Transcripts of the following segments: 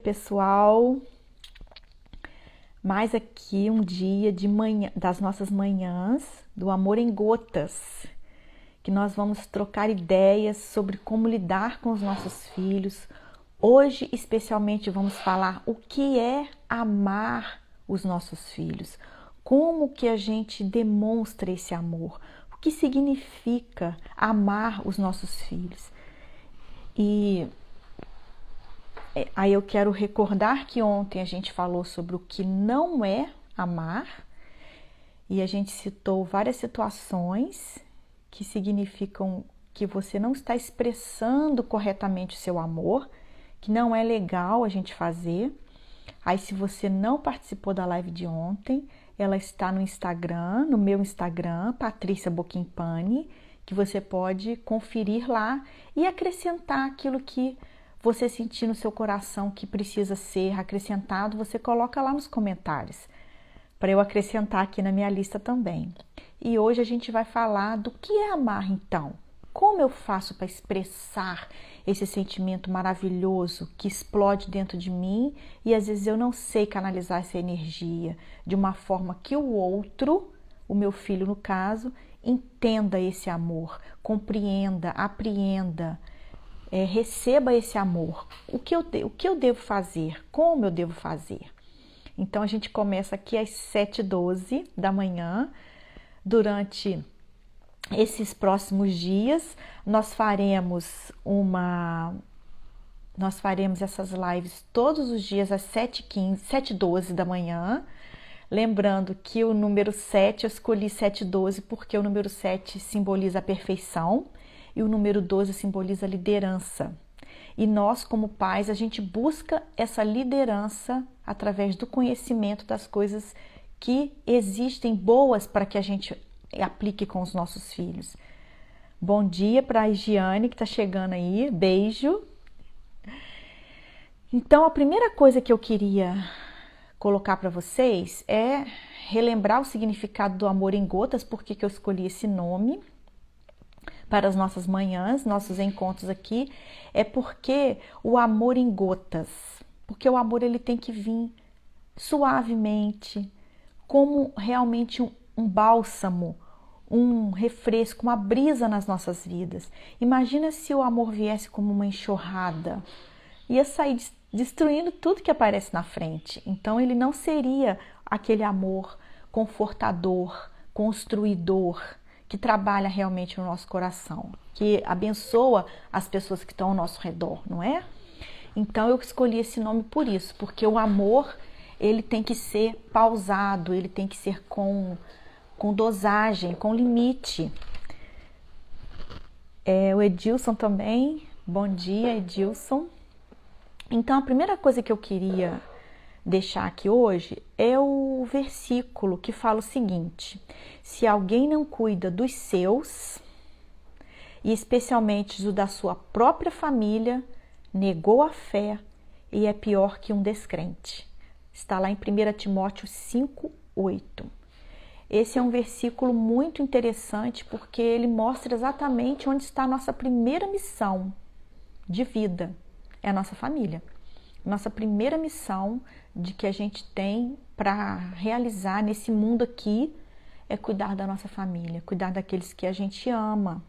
Pessoal, mais aqui um dia de manhã, das nossas manhãs do Amor em Gotas, que nós vamos trocar ideias sobre como lidar com os nossos filhos. Hoje, especialmente, vamos falar o que é amar os nossos filhos, como que a gente demonstra esse amor, o que significa amar os nossos filhos. E aí eu quero recordar que ontem a gente falou sobre o que não é amar e a gente citou várias situações que significam que você não está expressando corretamente o seu amor, que não é legal a gente fazer. Aí se você não participou da live de ontem, ela está no Instagram, no meu Instagram, Patrícia Bocchimpani, que você pode conferir lá e acrescentar aquilo que você sentir no seu coração que precisa ser acrescentado, você coloca lá nos comentários, para eu acrescentar aqui na minha lista também. E hoje a gente vai falar do que é amar então. Como eu faço para expressar esse sentimento maravilhoso que explode dentro de mim e às vezes eu não sei canalizar essa energia de uma forma que o outro, o meu filho no caso, entenda esse amor, compreenda, apreenda, receba esse amor. O que eu devo fazer? Como eu devo fazer? Então, a gente começa aqui às 7h12 da manhã. Durante esses próximos dias, nós faremos essas lives todos os dias às 7h15, 7h12 da manhã. Lembrando que o número 7, eu escolhi 7h12 porque o número 7 simboliza a perfeição. E o número 12 simboliza a liderança. E nós, como pais, a gente busca essa liderança através do conhecimento das coisas que existem boas para que a gente aplique com os nossos filhos. Bom dia para a Giane, que está chegando aí. Beijo. Então, a primeira coisa que eu queria colocar para vocês é relembrar o significado do amor em gotas, porque que eu escolhi esse nome para as nossas manhãs, nossos encontros aqui, é porque o amor em gotas, porque o amor ele tem que vir suavemente, como realmente um bálsamo, um refresco, uma brisa nas nossas vidas. Imagina se o amor viesse como uma enxurrada, ia sair destruindo tudo que aparece na frente. Então ele não seria aquele amor confortador, construidor, que trabalha realmente no nosso coração, que abençoa as pessoas que estão ao nosso redor, não é? Então eu escolhi esse nome por isso, porque o amor ele tem que ser pausado, ele tem que ser com dosagem, com limite. O Edilson também, bom dia Edilson. Então a primeira coisa que eu queria deixar aqui hoje é o versículo que fala o seguinte: se alguém não cuida dos seus, e especialmente do da sua própria família, negou a fé e é pior que um descrente. Está lá em 1 Timóteo 5:8. Esse é um versículo muito interessante porque ele mostra exatamente onde está a nossa primeira missão de vida, é a nossa família. Nossa primeira missão de que a gente tem para realizar nesse mundo aqui é cuidar da nossa família, cuidar daqueles que a gente ama.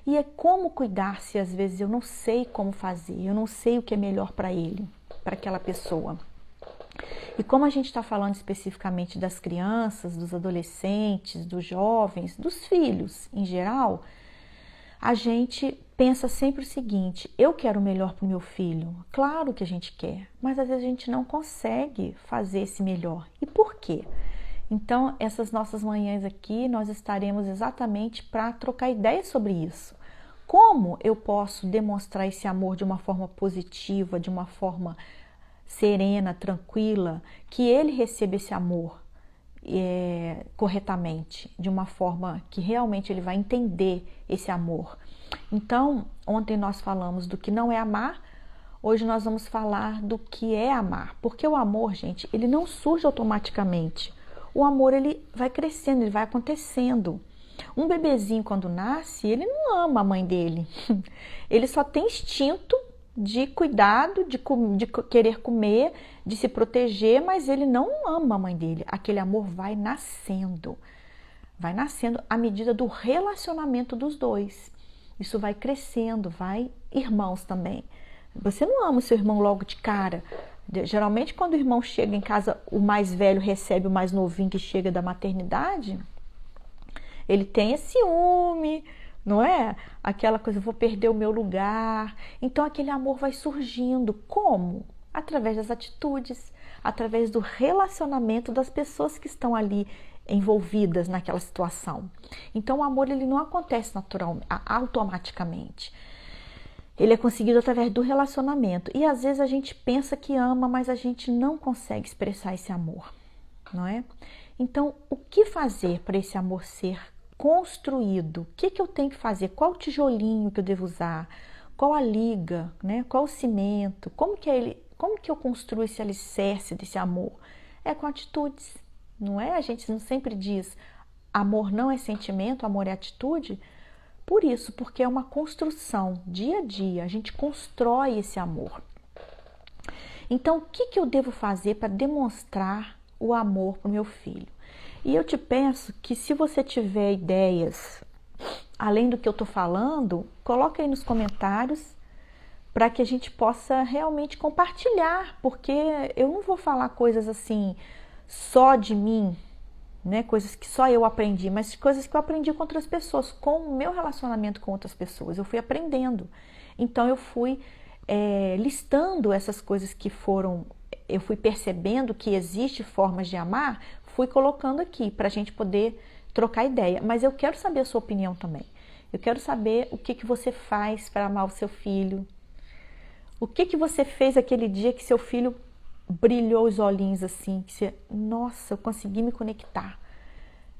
E é como cuidar se às vezes eu não sei como fazer, eu não sei o que é melhor para ele, para aquela pessoa. E como a gente está falando especificamente das crianças, dos adolescentes, dos jovens, dos filhos em geral, a gente pensa sempre o seguinte: eu quero o melhor para o meu filho. Claro que a gente quer, mas às vezes a gente não consegue fazer esse melhor. E por quê? Então, essas nossas manhãs aqui, nós estaremos exatamente para trocar ideias sobre isso. Como eu posso demonstrar esse amor de uma forma positiva, de uma forma serena, tranquila, que ele receba esse amor corretamente, de uma forma que realmente ele vai entender esse amor. Então, ontem nós falamos do que não é amar, hoje nós vamos falar do que é amar, porque o amor, gente, ele não surge automaticamente. O amor, ele vai crescendo, ele vai acontecendo. Um bebezinho, quando nasce, ele não ama a mãe dele. Ele só tem instinto de cuidado, de querer comer, de se proteger, mas ele não ama a mãe dele. Aquele amor vai nascendo à medida do relacionamento dos dois. Isso vai crescendo, irmãos também. Você não ama o seu irmão logo de cara. Geralmente, quando o irmão chega em casa, o mais velho recebe o mais novinho que chega da maternidade, ele tem esse ciúme, não é? Aquela coisa, vou perder o meu lugar. Então, aquele amor vai surgindo. Como? Através das atitudes, através do relacionamento das pessoas que estão ali envolvidas naquela situação. Então, o amor ele não acontece automaticamente. Ele é conseguido através do relacionamento. E às vezes a gente pensa que ama, mas a gente não consegue expressar esse amor, não é? Então, o que fazer para esse amor ser construído? O que eu tenho que fazer? Qual o tijolinho que eu devo usar? Qual a liga, né? Qual o cimento? Como que eu construo esse alicerce desse amor? É com atitudes, não é? A gente sempre diz, amor não é sentimento, amor é atitude. Por isso, porque é uma construção, dia a dia, a gente constrói esse amor. Então, o que eu devo fazer para demonstrar o amor para o meu filho? E eu te peço que se você tiver ideias, além do que eu estou falando, coloca aí nos comentários para que a gente possa realmente compartilhar, porque eu não vou falar coisas assim só de mim, né? Coisas que só eu aprendi, mas coisas que eu aprendi com outras pessoas, com o meu relacionamento com outras pessoas. Eu fui aprendendo. Então eu fui listando essas coisas eu fui percebendo que existe formas de amar, fui colocando aqui para a gente poder trocar ideia. Mas eu quero saber a sua opinião também. Eu quero saber o que você faz para amar o seu filho. O que você fez aquele dia que seu filho brilhou os olhinhos assim, que você, nossa, eu consegui me conectar.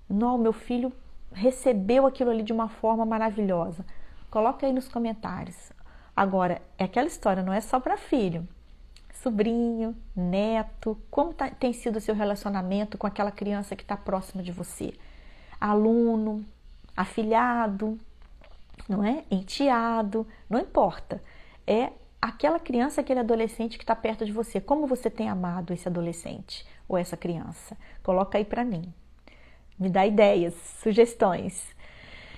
Não, meu filho recebeu aquilo ali de uma forma maravilhosa. Coloca aí nos comentários. Agora, é aquela história, não é só para filho. Sobrinho, neto, como tem sido o seu relacionamento com aquela criança que está próxima de você? Aluno, afilhado, não é? Enteado, não importa. É aquela criança, aquele adolescente que está perto de você. Como você tem amado esse adolescente ou essa criança? Coloca aí para mim. Me dá ideias, sugestões.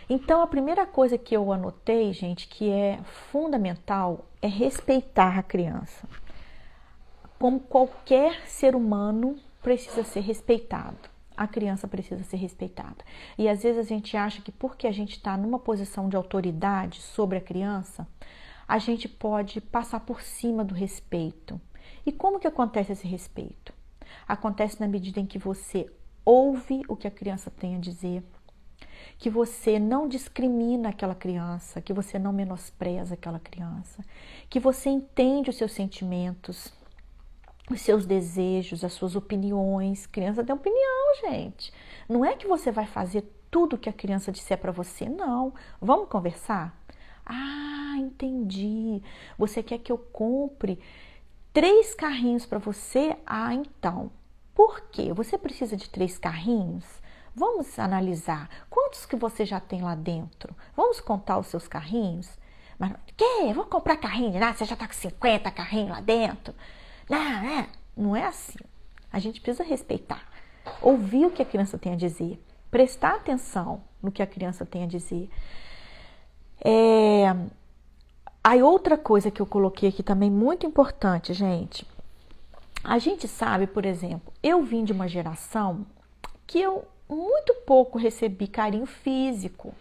Então, a primeira coisa que eu anotei, gente, que é fundamental, é respeitar a criança. Como qualquer ser humano precisa ser respeitado. A criança precisa ser respeitada. E às vezes a gente acha que porque a gente está numa posição de autoridade sobre a criança, a gente pode passar por cima do respeito. E como que acontece esse respeito? Acontece na medida em que você ouve o que a criança tem a dizer, que você não discrimina aquela criança, que você não menospreza aquela criança, que você entende os seus sentimentos, os seus desejos, as suas opiniões. Criança tem opinião, gente. Não é que você vai fazer tudo que a criança disser para você, não. Vamos conversar? Ah, entendi. Você quer que eu compre 3 carrinhos para você? Ah, então. Por quê? Você precisa de 3 carrinhos? Vamos analisar. Quantos que você já tem lá dentro? Vamos contar os seus carrinhos? Mas, que? Vou comprar carrinho de nada? Você já está com 50 carrinhos lá dentro? Não é assim. A gente precisa respeitar. Ouvir o que a criança tem a dizer. Prestar atenção no que a criança tem a dizer. A outra coisa que eu coloquei aqui também muito importante, gente. A gente sabe, por exemplo, eu vim de uma geração que eu muito pouco recebi carinho físico.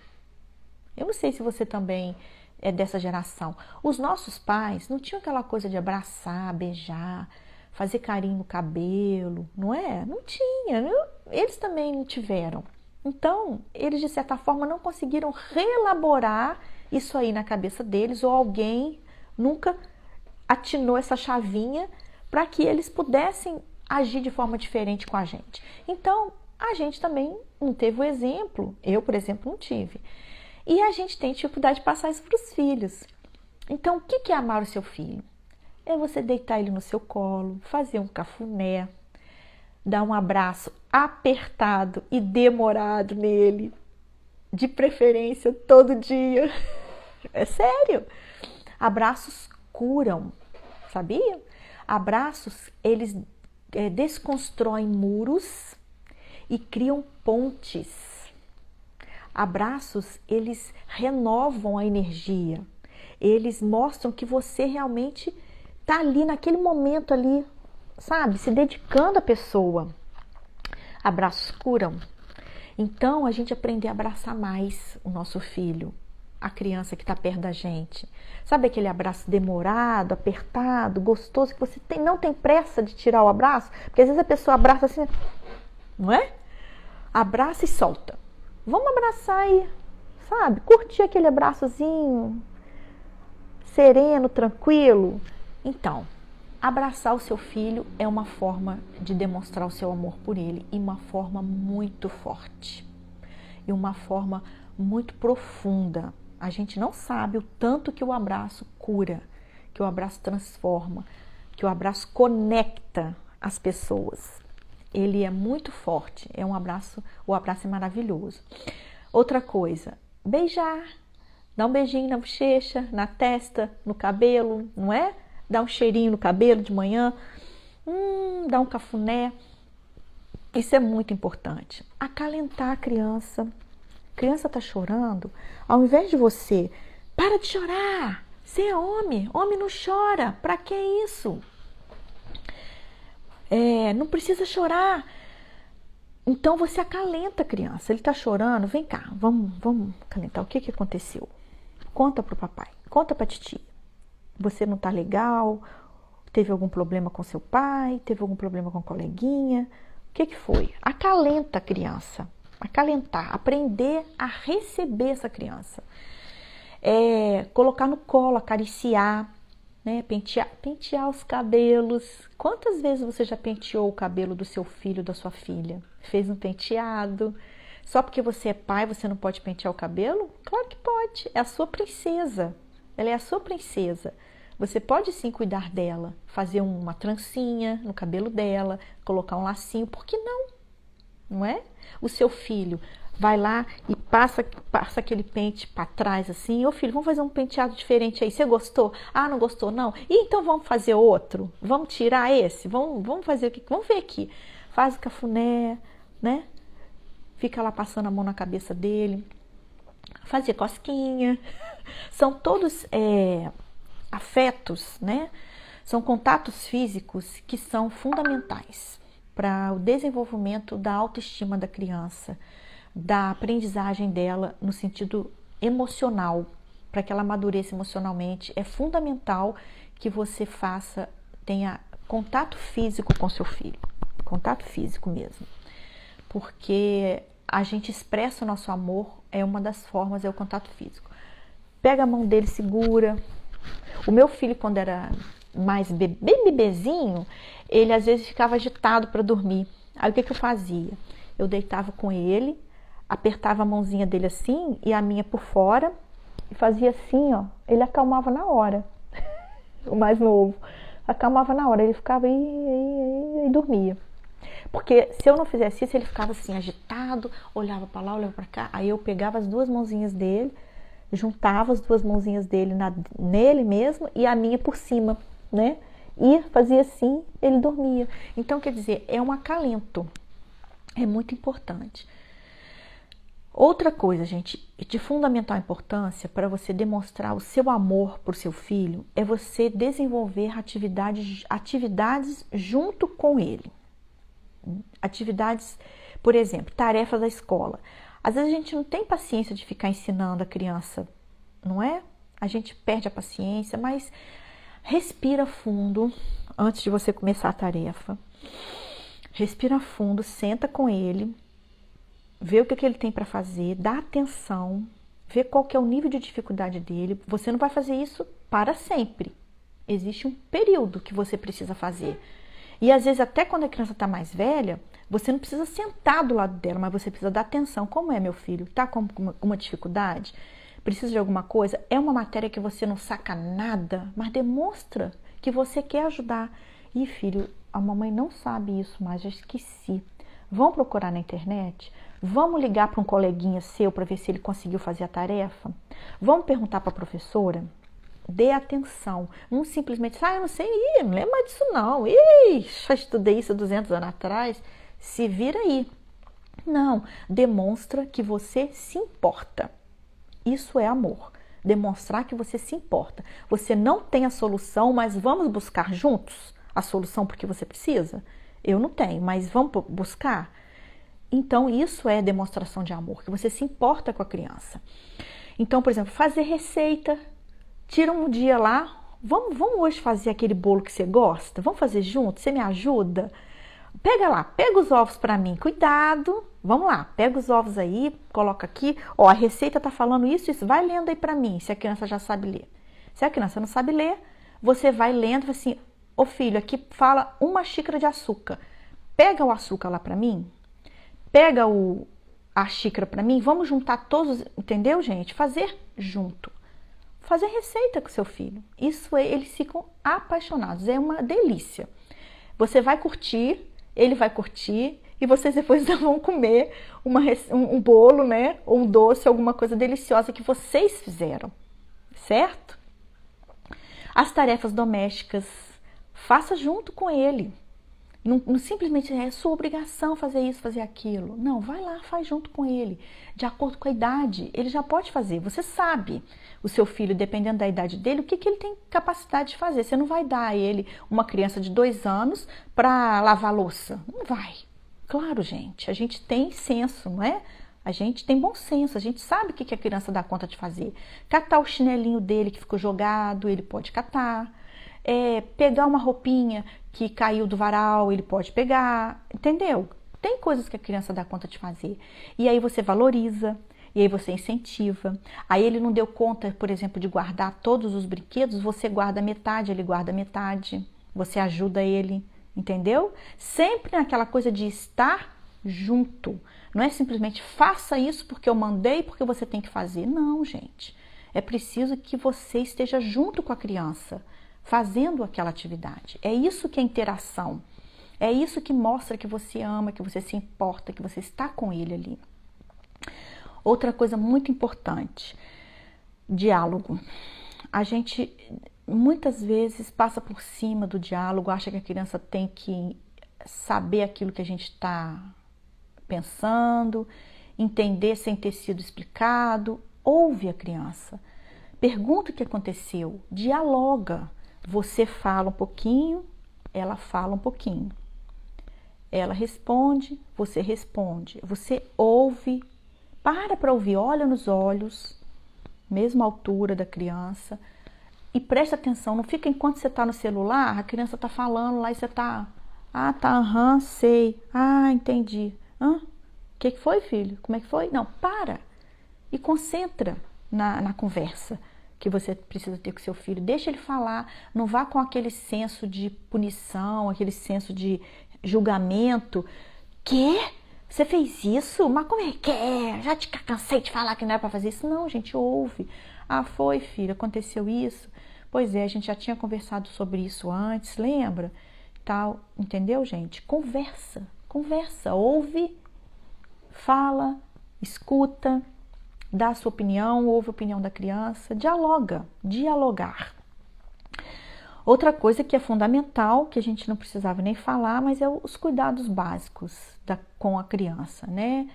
Eu não sei se você também é dessa geração. Os nossos pais não tinham aquela coisa de abraçar, beijar, fazer carinho no cabelo, não é? Não tinha. Eles também não tiveram. Então, eles de certa forma não conseguiram reelaborar isso aí na cabeça deles, ou alguém nunca atinou essa chavinha para que eles pudessem agir de forma diferente com a gente. Então, a gente também não teve o exemplo. Eu, por exemplo, não tive. E a gente tem dificuldade de passar isso para os filhos. Então, o que é amar o seu filho? É você deitar ele no seu colo, fazer um cafuné, dar um abraço apertado e demorado nele, de preferência todo dia. É sério. Abraços curam, sabia? Abraços, eles desconstroem muros e criam pontes. Abraços, eles renovam a energia. Eles mostram que você realmente está ali naquele momento ali, sabe? Se dedicando à pessoa. Abraços curam. Então, a gente aprender a abraçar mais o nosso filho, a criança que está perto da gente. Sabe aquele abraço demorado, apertado, gostoso, que você não tem pressa de tirar o abraço? Porque às vezes a pessoa abraça assim, não é? Abraça e solta. Vamos abraçar aí, sabe? Curtir aquele abraçozinho, sereno, tranquilo. Então, abraçar o seu filho é uma forma de demonstrar o seu amor por ele e uma forma muito forte e uma forma muito profunda. A gente não sabe o tanto que o abraço cura, que o abraço transforma, que o abraço conecta as pessoas. Ele é muito forte, é um abraço, o abraço é maravilhoso. Outra coisa, beijar, dar um beijinho na bochecha, na testa, no cabelo, não é? Dar um cheirinho no cabelo de manhã, dar um cafuné. Isso é muito importante. Acalentar a criança. A criança está chorando, ao invés de você, para de chorar, você é homem não chora, para que isso? Não precisa chorar. Então você acalenta a criança, ele está chorando, vem cá, vamos acalentar, o que aconteceu? Conta para o papai, conta para a titia. Você não está legal, teve algum problema com seu pai, teve algum problema com a coleguinha, o que foi? Acalenta a criança, acalentar, aprender a receber essa criança. Colocar no colo, acariciar, né? Pentear os cabelos. Quantas vezes você já penteou o cabelo do seu filho, da sua filha? Fez um penteado? Só porque você é pai, você não pode pentear o cabelo? Claro que pode, é a sua princesa. Ela é a sua princesa. Você pode sim cuidar dela, fazer uma trancinha no cabelo dela, colocar um lacinho, por que não? Não é? O seu filho vai lá e passa aquele pente para trás assim, ô filho, vamos fazer um penteado diferente aí, você gostou? Ah, não gostou não? Então vamos fazer outro? Vamos tirar esse? Vamos fazer o que? Vamos ver aqui. Faz o cafuné, né? Fica lá passando a mão na cabeça dele, fazer cosquinha. São todos afetos, né? São contatos físicos que são fundamentais para o desenvolvimento da autoestima da criança, da aprendizagem dela no sentido emocional, para que ela amadureça emocionalmente. É fundamental que você tenha contato físico com seu filho, contato físico mesmo, porque a gente expressa o nosso amor, uma das formas é o contato físico. Pega a mão dele, segura. O meu filho, quando era mais bem bebezinho, ele às vezes ficava agitado para dormir. Aí o que eu fazia? Eu deitava com ele, apertava a mãozinha dele assim e a minha por fora e fazia assim, ó. Ele acalmava na hora. O mais novo. Acalmava na hora, ele ficava e dormia. Porque se eu não fizesse isso, ele ficava assim agitado, olhava para lá, olhava para cá. Aí eu pegava as duas mãozinhas dele, juntava as duas mãozinhas dele nele mesmo e a minha por cima, né? E fazia assim, ele dormia. Então, quer dizer, é um acalento. É muito importante. Outra coisa, gente, de fundamental importância para você demonstrar o seu amor por seu filho é você desenvolver atividades junto com ele. Atividades, por exemplo, tarefas da escola. Às vezes a gente não tem paciência de ficar ensinando a criança, não é? A gente perde a paciência, mas respira fundo antes de você começar a tarefa. Respira fundo, senta com ele, vê o que ele tem para fazer, dá atenção, vê qual que é o nível de dificuldade dele. Você não vai fazer isso para sempre. Existe um período que você precisa fazer. E às vezes até quando a criança está mais velha, você não precisa sentar do lado dela, mas você precisa dar atenção. Como é, meu filho? Está com uma dificuldade? Precisa de alguma coisa? É uma matéria que você não saca nada, mas demonstra que você quer ajudar. E filho, a mamãe não sabe isso, mas já esqueci. Vão procurar na internet? Vamos ligar para um coleguinha seu para ver se ele conseguiu fazer a tarefa? Vamos perguntar para a professora? Dê atenção. Não simplesmente, eu não sei, não lembro mais disso não. Já estudei isso há 200 anos atrás. Se vira aí. Não, demonstra que você se importa. Isso é amor. Demonstrar que você se importa. Você não tem a solução, mas vamos buscar juntos a solução porque você precisa? Eu não tenho, mas vamos buscar? Então, isso é demonstração de amor, que você se importa com a criança. Então, por exemplo, fazer receita. Tira um dia lá, vamos hoje fazer aquele bolo que você gosta? Vamos fazer junto? Você me ajuda? Pega os ovos para mim, cuidado. Vamos lá, pega os ovos aí, coloca aqui. Ó, a receita tá falando isso, vai lendo aí para mim, se a criança já sabe ler. Se a criança não sabe ler, você vai lendo assim, ô filho, aqui fala 1 xícara de açúcar. Pega o açúcar lá para mim, pega a xícara para mim, vamos juntar todos, entendeu, gente? Fazer junto. Fazer receita com seu filho. Isso eles ficam apaixonados, é uma delícia. Você vai curtir, ele vai curtir e vocês depois vão comer um bolo, né? Ou um doce, alguma coisa deliciosa que vocês fizeram, certo? As tarefas domésticas, faça junto com ele. Não simplesmente é sua obrigação fazer isso, fazer aquilo. Não, vai lá, faz junto com ele. De acordo com a idade, ele já pode fazer. Você sabe, o seu filho, dependendo da idade dele, o que ele tem capacidade de fazer. Você não vai dar a ele uma criança de 2 anos para lavar louça. Não vai. Claro, gente, a gente tem senso, não é? A gente tem bom senso, a gente sabe o que a criança dá conta de fazer. Catar o chinelinho dele que ficou jogado, ele pode catar. Pegar uma roupinha que caiu do varal, ele pode pegar, entendeu? Tem coisas que a criança dá conta de fazer. E aí você valoriza, e aí você incentiva. Aí ele não deu conta, por exemplo, de guardar todos os brinquedos, você guarda metade, ele guarda metade. Você ajuda ele, entendeu? Sempre naquela coisa de estar junto. Não é simplesmente faça isso porque eu mandei, porque você tem que fazer. Não, gente. É preciso que você esteja junto com a criança, fazendo aquela atividade. É isso que é interação. É isso que mostra que você ama, que você se importa, que você está com ele ali. Outra coisa muito importante, diálogo. A gente muitas vezes passa por cima do diálogo, acha que a criança tem que saber aquilo que a gente está pensando, entender sem ter sido explicado. Ouve a criança, pergunta o que aconteceu, dialoga. Você fala um pouquinho, ela fala um pouquinho. Ela responde, você responde. Você ouve, para ouvir, olha nos olhos, mesma altura da criança, e presta atenção. Não fica enquanto você está no celular, a criança está falando lá e você está... sei. Entendi. O que foi, filho? Como é que foi? Não, para e concentra na conversa que você precisa ter com seu filho. Deixa ele falar, não vá com aquele senso de punição, aquele senso de julgamento. Quê? Você fez isso? Mas como é que é? Já te cansei de falar que não era para fazer isso. Não, gente, ouve. Foi, filho, aconteceu isso. Pois é, a gente já tinha conversado sobre isso antes, lembra? Tal, entendeu, gente? Conversa, ouve, fala, escuta, dá a sua opinião, ouve a opinião da criança, dialogar. Outra coisa que é fundamental, que a gente não precisava nem falar, mas é os cuidados básicos com a criança, né?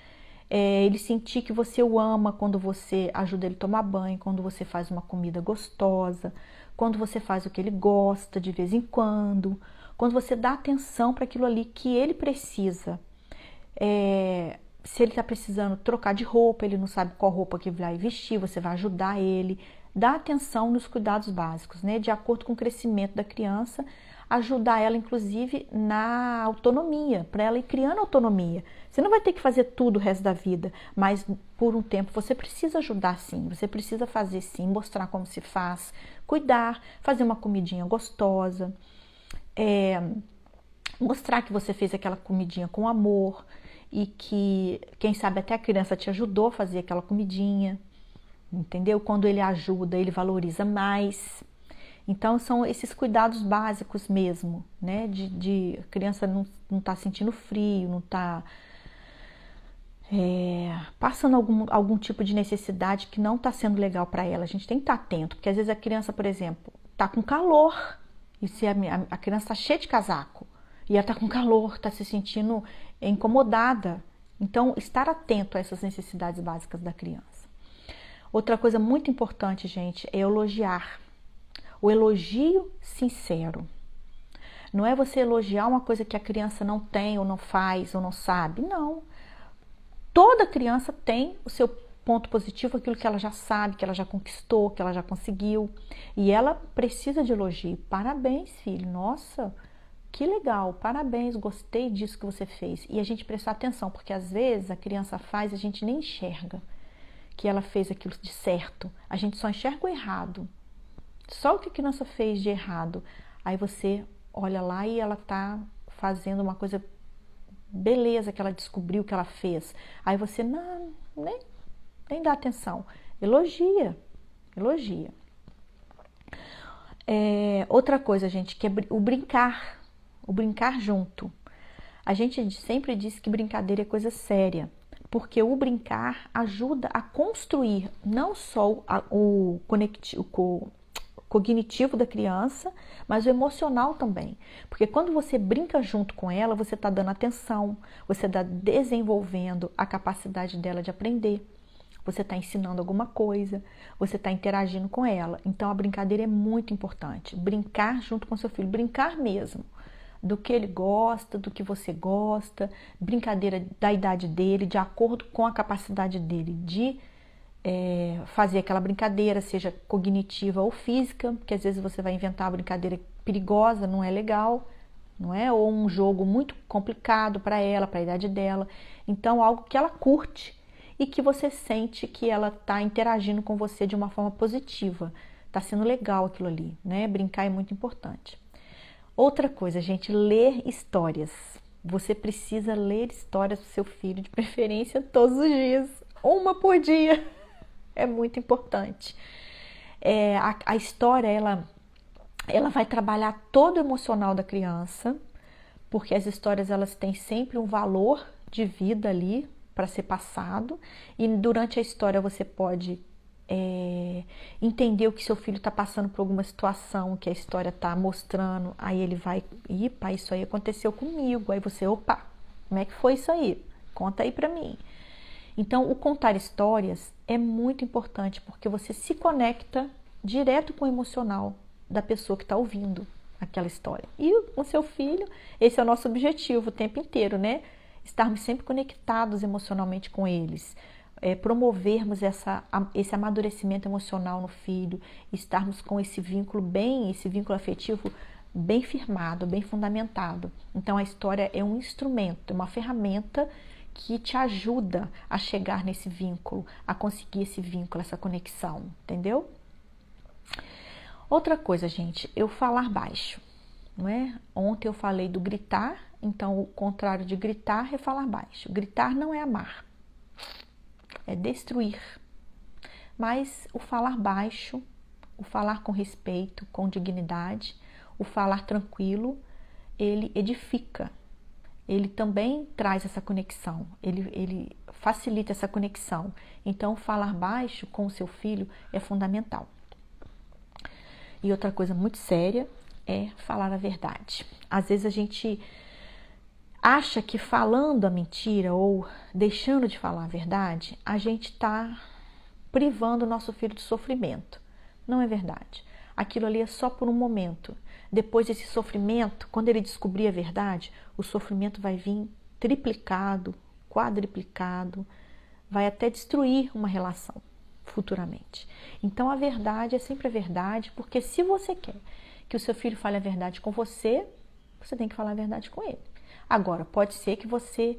Ele sentir que você o ama quando você ajuda ele a tomar banho, quando você faz uma comida gostosa, quando você faz o que ele gosta de vez em quando você dá atenção para aquilo ali que ele precisa. Se ele está precisando trocar de roupa, ele não sabe qual roupa que vai vestir, você vai ajudar ele. Dá atenção nos cuidados básicos, né? De acordo com o crescimento da criança, ajudar ela, inclusive, na autonomia, para ela ir criando autonomia. Você não vai ter que fazer tudo o resto da vida, mas por um tempo você precisa ajudar sim, você precisa fazer sim, mostrar como se faz, cuidar, fazer uma comidinha gostosa, mostrar que você fez aquela comidinha com amor e que, quem sabe, até a criança te ajudou a fazer aquela comidinha, entendeu? Quando ele ajuda, ele valoriza mais. Então, são esses cuidados básicos mesmo, né? A criança não tá sentindo frio, não tá passando algum tipo de necessidade que não está sendo legal para ela. A gente tem que estar atento, porque às vezes a criança, por exemplo, está com calor, e se a criança está cheia de casaco, e ela está com calor, está se sentindo incomodada. Então, estar atento a essas necessidades básicas da criança. Outra coisa muito importante, gente, é elogiar. O elogio sincero. Não é você elogiar uma coisa que a criança não tem, ou não faz, ou não sabe. Não. Toda criança tem o seu ponto positivo, aquilo que ela já sabe, que ela já conquistou, que ela já conseguiu. E ela precisa de elogio. Parabéns, filho. Nossa, que legal. Parabéns, gostei disso que você fez. E a gente prestar atenção, porque às vezes a criança faz e a gente nem enxerga que ela fez aquilo de certo. A gente só enxerga o errado. Só o que a criança fez de errado. Aí você olha lá e ela tá fazendo uma coisa beleza que ela descobriu que ela fez. Aí você não, nem dá atenção. Elogia. Outra coisa, gente, que é o brincar junto. A gente sempre diz que brincadeira é coisa séria, porque o brincar ajuda a construir não só o cognitivo da criança, mas o emocional também. Porque quando você brinca junto com ela, você está dando atenção, você está desenvolvendo a capacidade dela de aprender, você está ensinando alguma coisa, você está interagindo com ela. Então a brincadeira é muito importante. Brincar junto com seu filho, brincar mesmo. Do que ele gosta, do que você gosta, brincadeira da idade dele, de acordo com a capacidade dele de fazer aquela brincadeira, seja cognitiva ou física, porque às vezes você vai inventar uma brincadeira perigosa, não é legal, não é? Ou um jogo muito complicado para ela, para a idade dela. Então, algo que ela curte e que você sente que ela está interagindo com você de uma forma positiva. Está sendo legal aquilo ali, né? Brincar é muito importante. Outra coisa, gente, ler histórias. Você precisa ler histórias para o seu filho, de preferência todos os dias, uma por dia. É muito importante. A história, ela vai trabalhar todo o emocional da criança, porque as histórias elas têm sempre um valor de vida ali para ser passado, e durante a história você pode entender o que seu filho está passando por alguma situação que a história está mostrando, aí ele vai, pai, isso aí aconteceu comigo, aí você, opa, como é que foi isso aí? Conta aí para mim. Então, o contar histórias é muito importante, porque você se conecta direto com o emocional da pessoa que está ouvindo aquela história. E o seu filho, esse é o nosso objetivo o tempo inteiro, né? Estarmos sempre conectados emocionalmente com eles, promovermos esse amadurecimento emocional no filho, estarmos com esse vínculo afetivo bem firmado, bem fundamentado. Então, a história é um instrumento, é uma ferramenta que te ajuda a chegar nesse vínculo, a conseguir esse vínculo, essa conexão, entendeu? Outra coisa, gente, eu falar baixo, não é? Ontem eu falei do gritar, então o contrário de gritar é falar baixo. Gritar não é amar, é destruir. Mas o falar baixo, o falar com respeito, com dignidade, o falar tranquilo, ele edifica. Ele também traz essa conexão, ele facilita essa conexão. Então, falar baixo com o seu filho é fundamental. E outra coisa muito séria é falar a verdade. Às vezes a gente acha que falando a mentira ou deixando de falar a verdade, a gente está privando o nosso filho de sofrimento. Não é verdade. Aquilo ali é só por um momento. Depois desse sofrimento, quando ele descobrir a verdade, o sofrimento vai vir triplicado, quadriplicado, vai até destruir uma relação futuramente. Então a verdade é sempre a verdade, porque se você quer que o seu filho fale a verdade com você, você tem que falar a verdade com ele. Agora, pode ser que você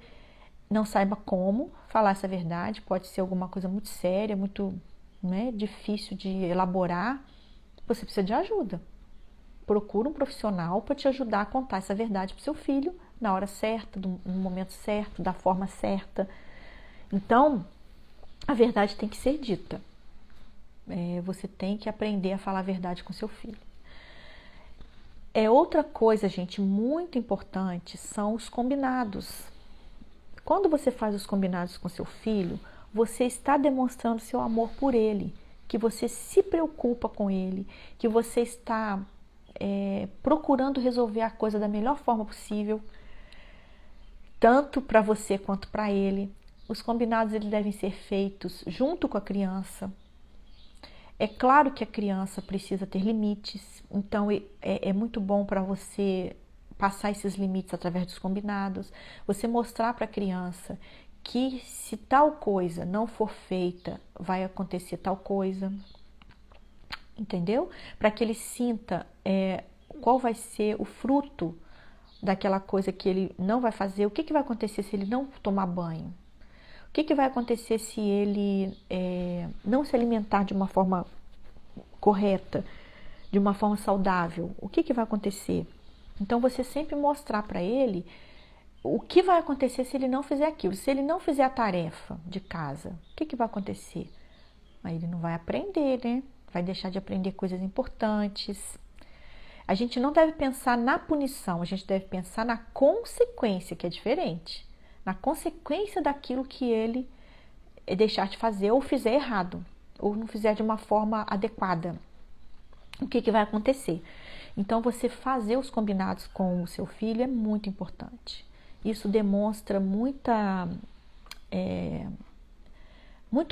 não saiba como falar essa verdade, pode ser alguma coisa muito séria, muito difícil de elaborar, você precisa de ajuda. Procura um profissional para te ajudar a contar essa verdade para o seu filho na hora certa, no momento certo, da forma certa. Então, a verdade tem que ser dita. Você tem que aprender a falar a verdade com seu filho. Outra coisa, gente, muito importante são os combinados. Quando você faz os combinados com seu filho, você está demonstrando seu amor por ele, que você se preocupa com ele, que você está procurando resolver a coisa da melhor forma possível, tanto para você quanto para ele. Os combinados eles devem ser feitos junto com a criança. É claro que a criança precisa ter limites, então é muito bom para você passar esses limites através dos combinados, você mostrar para a criança que se tal coisa não for feita, vai acontecer tal coisa, entendeu? Para que ele sinta qual vai ser o fruto daquela coisa que ele não vai fazer, o que vai acontecer se ele não tomar banho, o que vai acontecer se ele não se alimentar de uma forma correta, de uma forma saudável, o que vai acontecer? Então você sempre mostrar para ele o que vai acontecer se ele não fizer aquilo. Se ele não fizer a tarefa de casa, o que vai acontecer? Aí ele não vai aprender, né? Vai deixar de aprender coisas importantes. A gente não deve pensar na punição, a gente deve pensar na consequência, que é diferente. Na consequência daquilo que ele deixar de fazer ou fizer errado, ou não fizer de uma forma adequada. O que vai acontecer? Então, você fazer os combinados com o seu filho é muito importante. Isso demonstra muito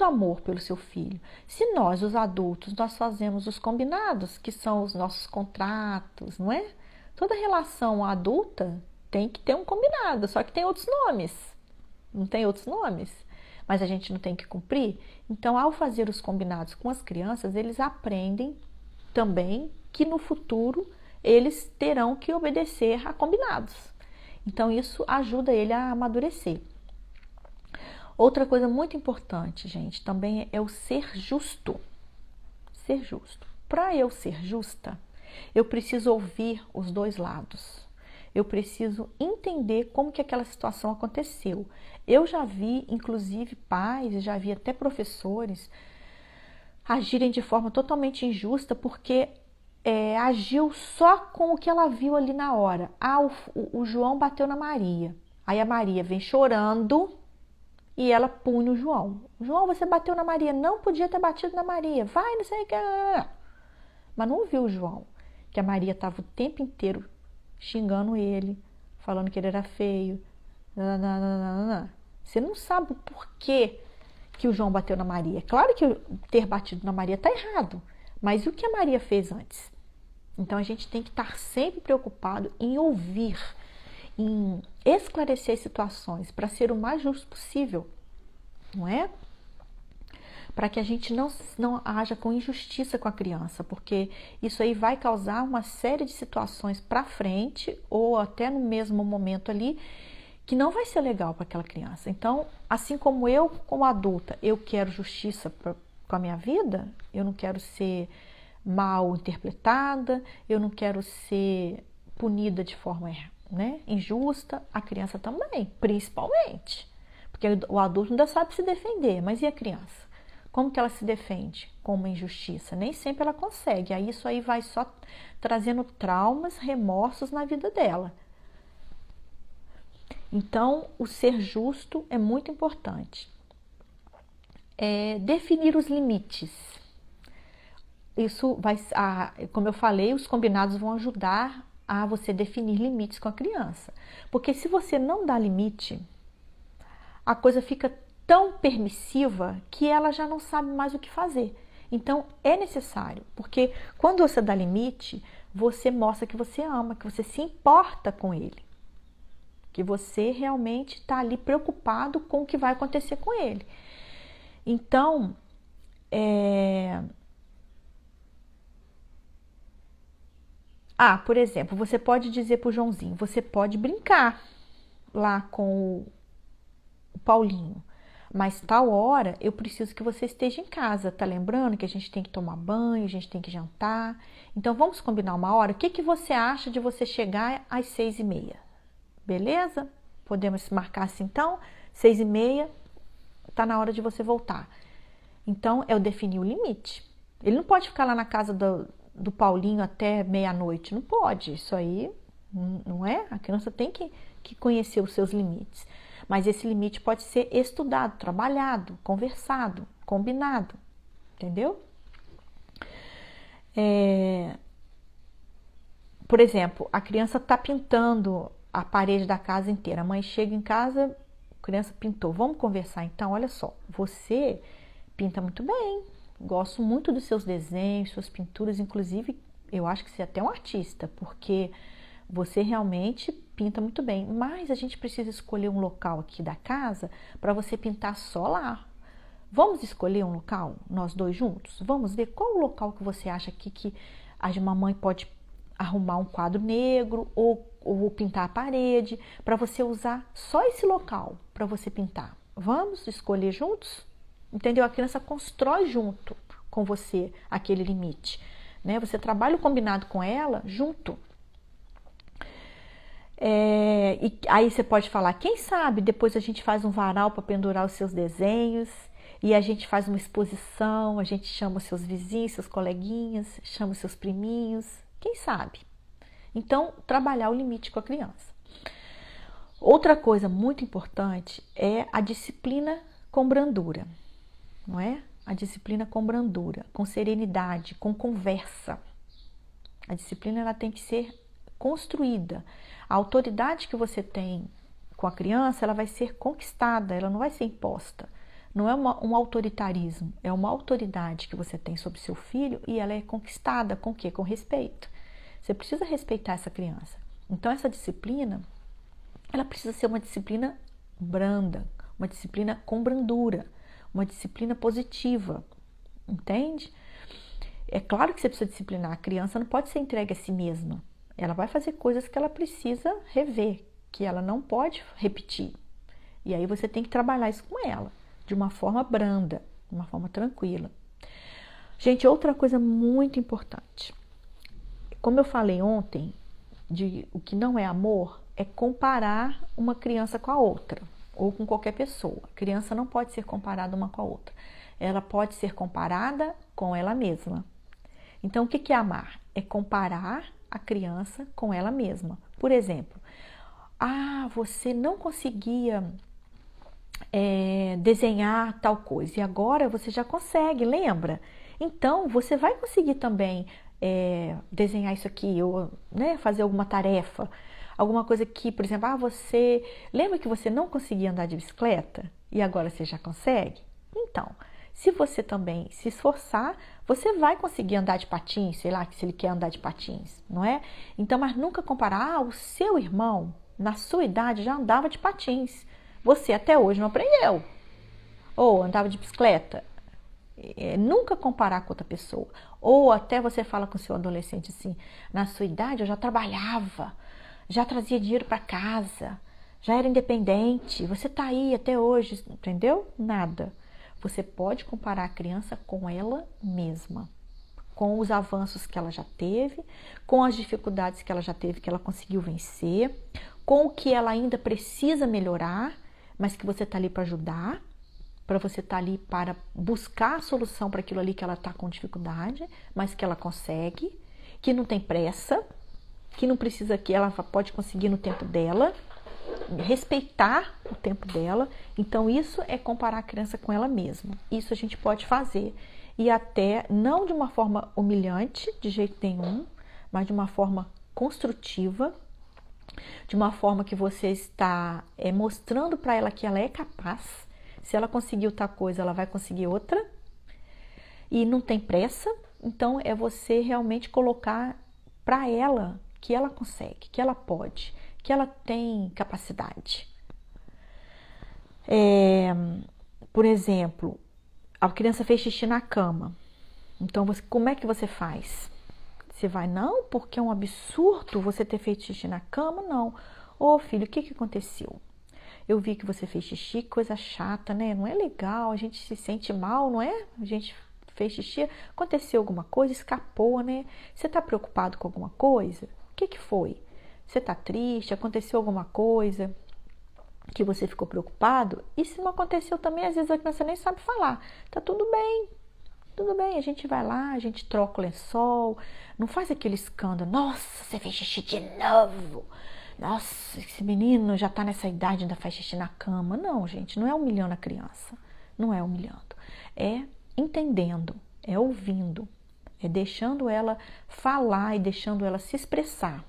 amor pelo seu filho. Se nós, os adultos, nós fazemos os combinados, que são os nossos contratos, não é? Toda relação adulta tem que ter um combinado, só que tem outros nomes. Não tem outros nomes, mas a gente não tem que cumprir. Então, ao fazer os combinados com as crianças, eles aprendem também que no futuro eles terão que obedecer a combinados. Então isso ajuda ele a amadurecer. Outra coisa muito importante, gente, também é o ser justo. Ser justo. Para eu ser justa, eu preciso ouvir os dois lados. Eu preciso entender como que aquela situação aconteceu. Eu já vi, inclusive, pais, já vi até professores agirem de forma totalmente injusta porque agiu só com o que ela viu ali na hora. O João bateu na Maria. Aí a Maria vem chorando e ela pune o João. João, você bateu na Maria. Não podia ter batido na Maria. Vai, não sei o que. Mas não ouviu o João, que a Maria estava o tempo inteiro xingando ele, falando que ele era feio. Você não sabe o porquê que o João bateu na Maria. Claro que ter batido na Maria está errado, mas e o que a Maria fez antes? Então a gente tem que estar sempre preocupado em ouvir, em esclarecer situações para ser o mais justo possível, não é? Para que a gente não haja com injustiça com a criança, porque isso aí vai causar uma série de situações para frente ou até no mesmo momento ali que não vai ser legal para aquela criança. Então, assim como eu, como adulta, eu quero justiça com a minha vida, eu não quero ser mal interpretada, eu não quero ser punida de forma injusta, a criança também, principalmente. Porque o adulto ainda sabe se defender, mas e a criança? Como que ela se defende com uma injustiça? Nem sempre ela consegue, aí isso aí vai só trazendo traumas, remorsos na vida dela. Então, o ser justo é muito importante. Definir os limites. Isso vai, como eu falei, os combinados vão ajudar a você definir limites com a criança. Porque se você não dá limite, a coisa fica tão permissiva que ela já não sabe mais o que fazer. Então, é necessário, porque quando você dá limite, você mostra que você ama, que você se importa com ele. Que você realmente está ali preocupado com o que vai acontecer com ele. Então, por exemplo, você pode dizer para o Joãozinho, você pode brincar lá com o Paulinho, mas tal hora eu preciso que você esteja em casa, tá lembrando que a gente tem que tomar banho, a gente tem que jantar, então vamos combinar uma hora? O que você acha de você chegar às 6h30? Beleza? Podemos marcar assim então, 6h30, tá na hora de você voltar. Então, eu defini o limite. Ele não pode ficar lá na casa do Paulinho até meia-noite, não pode. Isso aí, não é? A criança tem que conhecer os seus limites. Mas esse limite pode ser estudado, trabalhado, conversado, combinado, entendeu? Por exemplo, a criança está pintando a parede da casa inteira. A mãe chega em casa, a criança pintou. Vamos conversar então? Olha só, você pinta muito bem. Gosto muito dos seus desenhos, suas pinturas. Inclusive, eu acho que você é até um artista, porque você realmente pinta muito bem. Mas a gente precisa escolher um local aqui da casa para você pintar só lá. Vamos escolher um local, nós dois juntos? Vamos ver qual o local que você acha aqui que a mamãe pode arrumar um quadro negro ou pintar a parede, para você usar só esse local para você pintar. Vamos escolher juntos? Entendeu? A criança constrói junto com você aquele limite, né? Você trabalha o combinado com ela junto. E aí você pode falar, quem sabe depois a gente faz um varal para pendurar os seus desenhos e a gente faz uma exposição, a gente chama os seus vizinhos, seus coleguinhas, chama os seus priminhos, quem sabe? Então, trabalhar o limite com a criança. Outra coisa muito importante é a disciplina com brandura, não é? A disciplina com brandura, com serenidade, com conversa. A disciplina ela tem que ser construída. A autoridade que você tem com a criança, ela vai ser conquistada, ela não vai ser imposta. Não é um autoritarismo, é uma autoridade que você tem sobre seu filho e ela é conquistada com o quê? Com respeito. Você precisa respeitar essa criança. Então, essa disciplina, ela precisa ser uma disciplina branda, uma disciplina com brandura, uma disciplina positiva, entende? É claro que você precisa disciplinar. A criança não pode ser entregue a si mesma. Ela vai fazer coisas que ela precisa rever, que ela não pode repetir. E aí você tem que trabalhar isso com ela, de uma forma branda, de uma forma tranquila. Gente, outra coisa muito importante. Como eu falei ontem, o que não é amor é comparar uma criança com a outra, ou com qualquer pessoa. A criança não pode ser comparada uma com a outra. Ela pode ser comparada com ela mesma. Então, o que é amar? É comparar a criança com ela mesma. Por exemplo, você não conseguia desenhar tal coisa e agora você já consegue, lembra? Então, você vai conseguir também desenhar isso aqui, ou fazer alguma tarefa, alguma coisa que, por exemplo, você lembra que você não conseguia andar de bicicleta e agora você já consegue? Então, se você também se esforçar, você vai conseguir andar de patins, sei lá, se ele quer andar de patins, não é? Então, mas nunca comparar, o seu irmão, na sua idade, já andava de patins, você até hoje não aprendeu, ou andava de bicicleta. Nunca comparar com outra pessoa. Ou até você fala com o seu adolescente assim, na sua idade eu já trabalhava, já trazia dinheiro para casa, já era independente, você tá aí até hoje, entendeu? Nada. Você pode comparar a criança com ela mesma, com os avanços que ela já teve, com as dificuldades que ela já teve, que ela conseguiu vencer, com o que ela ainda precisa melhorar, mas que você tá ali para ajudar, para você estar ali para buscar a solução para aquilo ali que ela está com dificuldade, mas que ela consegue, que não tem pressa, que não precisa, que ela pode conseguir no tempo dela, respeitar o tempo dela. Então, isso é comparar a criança com ela mesma. Isso a gente pode fazer. E até, não de uma forma humilhante, de jeito nenhum, mas de uma forma construtiva, de uma forma que você está mostrando para ela que ela é capaz. Se ela conseguiu tal coisa, ela vai conseguir outra. E não tem pressa. Então, é você realmente colocar para ela que ela consegue, que ela pode, que ela tem capacidade. Por exemplo, a criança fez xixi na cama. Então, como é que você faz? Você vai, não, porque é um absurdo você ter feito xixi na cama? Não. Ô, filho, o que aconteceu? Eu vi que você fez xixi, coisa chata, né? Não é legal, a gente se sente mal, não é? A gente fez xixi, aconteceu alguma coisa, escapou, né? Você tá preocupado com alguma coisa? O que foi? Você tá triste? Aconteceu alguma coisa que você ficou preocupado? E se não aconteceu também, às vezes a criança nem sabe falar. Tá tudo bem, a gente vai lá, a gente troca o lençol, não faz aquele escândalo. Nossa, você fez xixi de novo. nossa, esse menino já tá nessa idade, ainda faz xixi na cama. Não, gente, não é humilhando a criança. Não é humilhando. É entendendo, é ouvindo, é deixando ela falar e deixando ela se expressar.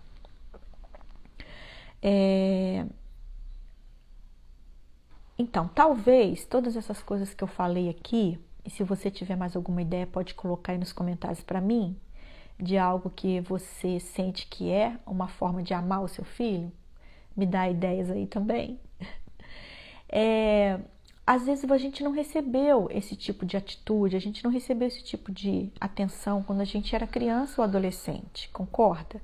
Então, talvez todas essas coisas que eu falei aqui, e se você tiver mais alguma ideia, pode colocar aí nos comentários para mim, de algo que você sente que é uma forma de amar o seu filho, me dá ideias aí também. Às vezes a gente não recebeu esse tipo de atitude, a gente não recebeu esse tipo de atenção quando a gente era criança ou adolescente, concorda?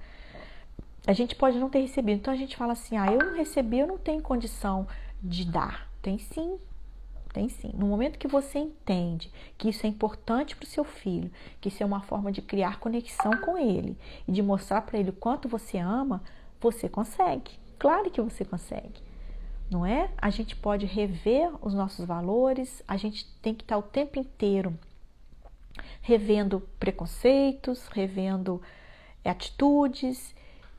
A gente pode não ter recebido, então a gente fala assim, eu não recebi, eu não tenho condição de dar. Tem sim. Tem sim. No momento que você entende que isso é importante para o seu filho, que isso é uma forma de criar conexão com ele e de mostrar para ele o quanto você ama, você consegue. Claro que você consegue, não é? A gente pode rever os nossos valores, a gente tem que estar o tempo inteiro revendo preconceitos, revendo atitudes,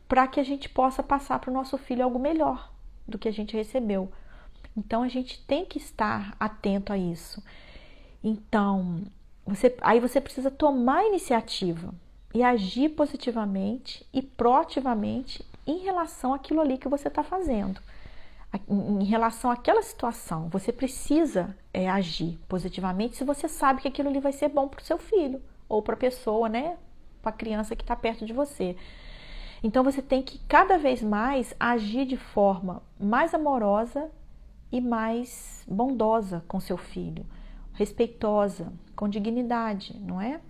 para que a gente possa passar para o nosso filho algo melhor do que a gente recebeu. Então, a gente tem que estar atento a isso. Então, aí você precisa tomar iniciativa e agir positivamente e proativamente em relação àquilo ali que você está fazendo. Em relação àquela situação, você precisa agir positivamente se você sabe que aquilo ali vai ser bom para o seu filho ou para a pessoa, né? Para a criança que está perto de você. Então, você tem que cada vez mais agir de forma mais amorosa e mais bondosa com seu filho, respeitosa, com dignidade, não é?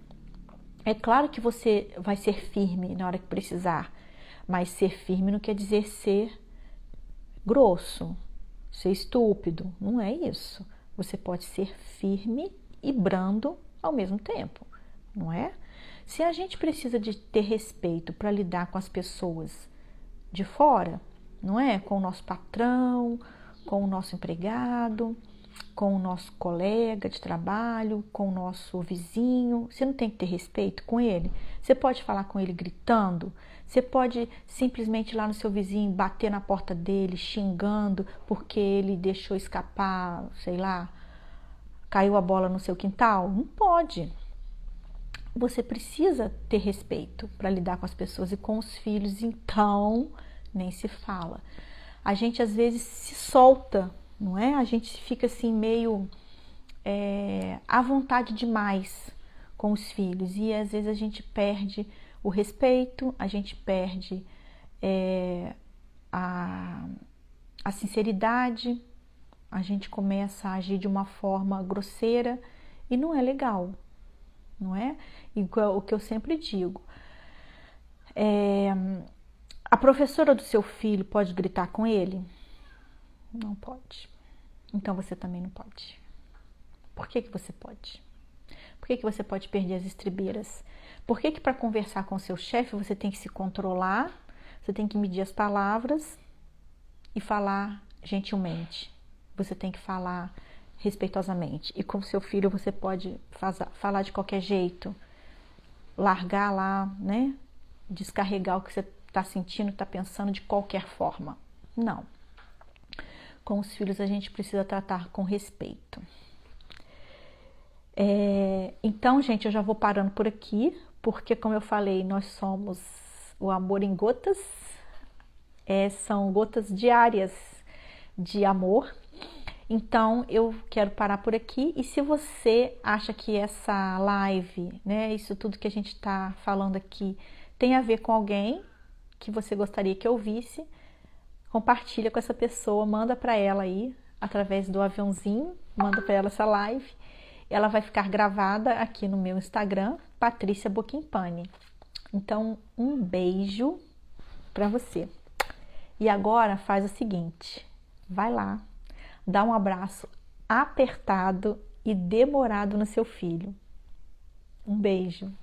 É claro que você vai ser firme na hora que precisar, mas ser firme não quer dizer ser grosso, ser estúpido, não é isso. Você pode ser firme e brando ao mesmo tempo, não é? Se a gente precisa de ter respeito para lidar com as pessoas de fora, não é? Com o nosso patrão, com o nosso empregado, com o nosso colega de trabalho, com o nosso vizinho. Você não tem que ter respeito com ele? Você pode falar com ele gritando? Você pode simplesmente ir lá no seu vizinho, bater na porta dele, xingando, porque ele deixou escapar, sei lá, caiu a bola no seu quintal? Não pode. Você precisa ter respeito para lidar com as pessoas e com os filhos, então nem se fala. A gente às vezes se solta, não é? A gente fica assim meio à vontade demais com os filhos e às vezes a gente perde o respeito, a gente perde a sinceridade, a gente começa a agir de uma forma grosseira e não é legal, não é? Igual o que eu sempre digo. A professora do seu filho pode gritar com ele? Não pode. Então você também não pode. Por que você pode? Por que você pode perder as estribeiras? Por que para conversar com o seu chefe você tem que se controlar, você tem que medir as palavras e falar gentilmente? Você tem que falar respeitosamente. E com o seu filho você pode falar de qualquer jeito, largar lá, né? Descarregar o que você está sentindo, está pensando de qualquer forma. Não. Com os filhos a gente precisa tratar com respeito. Então, gente, eu já vou parando por aqui, porque como eu falei, nós somos o amor em gotas. São gotas diárias de amor. Então, eu quero parar por aqui. E se você acha que essa live, né, isso tudo que a gente está falando aqui, tem a ver com alguém que você gostaria que eu ouvisse, compartilha com essa pessoa, manda para ela aí, através do aviãozinho, manda para ela essa live. Ela vai ficar gravada aqui no meu Instagram, Patrícia Bocchimpani. Então, um beijo para você. E agora faz o seguinte, vai lá, dá um abraço apertado e demorado no seu filho. Um beijo.